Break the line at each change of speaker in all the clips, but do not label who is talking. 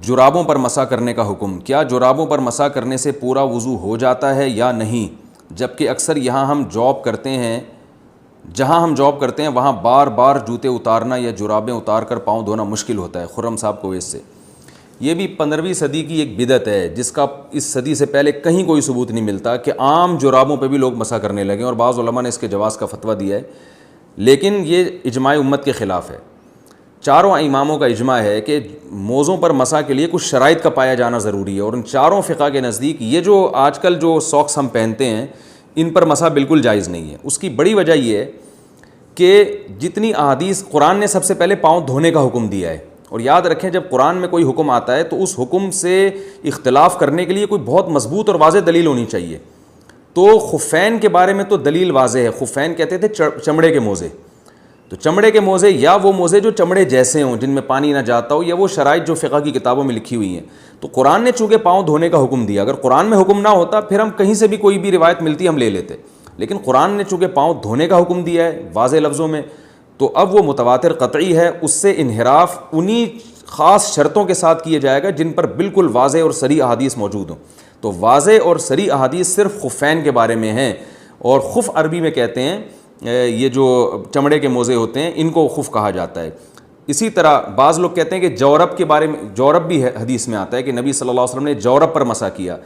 جرابوں پر مسح کرنے کا حکم، کیا جرابوں پر مسح کرنے سے پورا وضو ہو جاتا ہے یا نہیں؟ جبکہ اکثر جہاں ہم جاب کرتے ہیں وہاں بار بار جوتے اتارنا یا جرابیں اتار کر پاؤں دھونا مشکل ہوتا ہے۔ خرم صاحب کویت سے۔ یہ بھی 15ویں صدی کی ایک بدعت ہے جس کا اس صدی سے پہلے کہیں کوئی ثبوت نہیں ملتا کہ عام جرابوں پہ بھی لوگ مسح کرنے لگے، اور بعض علماء نے اس کے جواز کا فتویٰ دیا ہے، لیکن یہ اجماع امت کے خلاف ہے۔ چاروں اماموں کا اجماع ہے کہ موزوں پر مسح کے لیے کچھ شرائط کا پایا جانا ضروری ہے، اور ان چاروں فقہ کے نزدیک یہ جو آج کل جو ساکس ہم پہنتے ہیں ان پر مسح بالکل جائز نہیں ہے۔ اس کی بڑی وجہ یہ ہے کہ جتنی احادیث، قرآن نے سب سے پہلے پاؤں دھونے کا حکم دیا ہے، اور یاد رکھیں جب قرآن میں کوئی حکم آتا ہے تو اس حکم سے اختلاف کرنے کے لیے کوئی بہت مضبوط اور واضح دلیل ہونی چاہیے۔ تو خفین کے بارے میں تو دلیل واضح ہے، خفین کہتے تھے چمڑے کے موزے، تو چمڑے کے موزے یا وہ موزے جو چمڑے جیسے ہوں جن میں پانی نہ جاتا ہو، یا وہ شرائط جو فقہ کی کتابوں میں لکھی ہوئی ہیں۔ تو قرآن نے چونکہ پاؤں دھونے کا حکم دیا، اگر قرآن میں حکم نہ ہوتا پھر ہم کہیں سے بھی کوئی بھی روایت ملتی ہم لے لیتے، لیکن قرآن نے چونکہ پاؤں دھونے کا حکم دیا ہے واضح لفظوں میں، تو اب وہ متواتر قطعی ہے، اس سے انحراف انہی خاص شرطوں کے ساتھ کیا جائے گا جن پر بالکل واضح اور صریح احادیث موجود ہوں۔ تو واضح اور صریح احادیث صرف خفین کے بارے میں ہیں، اور خف عربی میں کہتے ہیں یہ جو چمڑے کے موزے ہوتے ہیں ان کو خف کہا جاتا ہے۔ اسی طرح بعض لوگ کہتے ہیں کہ جورب کے بارے میں، جورب بھی حدیث میں آتا ہے کہ نبی صلی اللہ علیہ وسلم نے جورب پر مسح کیا۔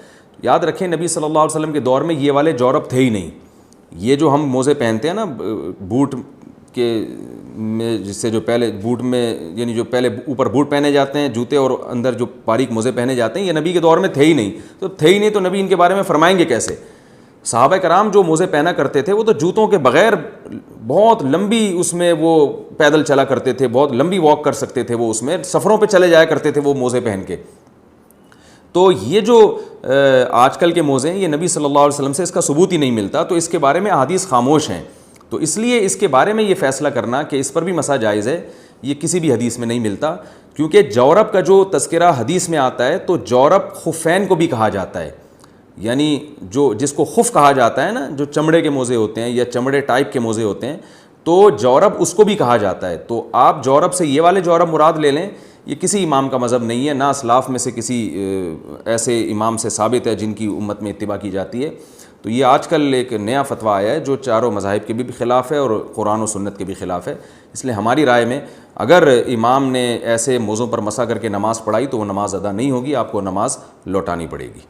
یاد رکھیں نبی صلی اللہ علیہ وسلم کے دور میں یہ والے جورب تھے ہی نہیں۔ یہ جو ہم موزے پہنتے ہیں نا بوٹ کے میں، جس سے جو پہلے بوٹ میں یعنی جو پہلے اوپر بوٹ پہنے جاتے ہیں جوتے اور اندر جو باریک موزے پہنے جاتے ہیں، یہ نبی کے دور میں تھے ہی نہیں۔ تو نبی ان کے بارے میں فرمائیں گے کیسے؟ صحابہ کرام جو موزے پہنا کرتے تھے وہ تو جوتوں کے بغیر بہت لمبی اس میں وہ پیدل چلا کرتے تھے، بہت لمبی واک کر سکتے تھے، وہ اس میں سفروں پہ چلے جایا کرتے تھے وہ موزے پہن کے۔ تو یہ جو آج کل کے موزے ہیں یہ نبی صلی اللہ علیہ وسلم سے اس کا ثبوت ہی نہیں ملتا، تو اس کے بارے میں احادیث خاموش ہیں۔ تو اس لیے اس کے بارے میں یہ فیصلہ کرنا کہ اس پر بھی مسح جائز ہے یہ کسی بھی حدیث میں نہیں ملتا، کیونکہ جورب کا جو تذکرہ حدیث میں آتا ہے تو جورب خفین کو بھی کہا جاتا ہے، یعنی جو جس کو خف کہا جاتا ہے نا، جو چمڑے کے موزے ہوتے ہیں یا چمڑے ٹائپ کے موزے ہوتے ہیں، تو جورب اس کو بھی کہا جاتا ہے۔ تو آپ جورب سے یہ والے جورب مراد لے لیں، یہ کسی امام کا مذہب نہیں ہے، نہ اسلاف میں سے کسی ایسے امام سے ثابت ہے جن کی امت میں اتباع کی جاتی ہے۔ تو یہ آج کل ایک نیا فتویٰ آیا ہے جو چاروں مذاہب کے بھی خلاف ہے اور قرآن و سنت کے بھی خلاف ہے۔ اس لیے ہماری رائے میں اگر امام نے ایسے موزوں پر مسح کر کے نماز پڑھائی تو وہ نماز ادا نہیں ہوگی، آپ کو نماز لوٹانی پڑے گی۔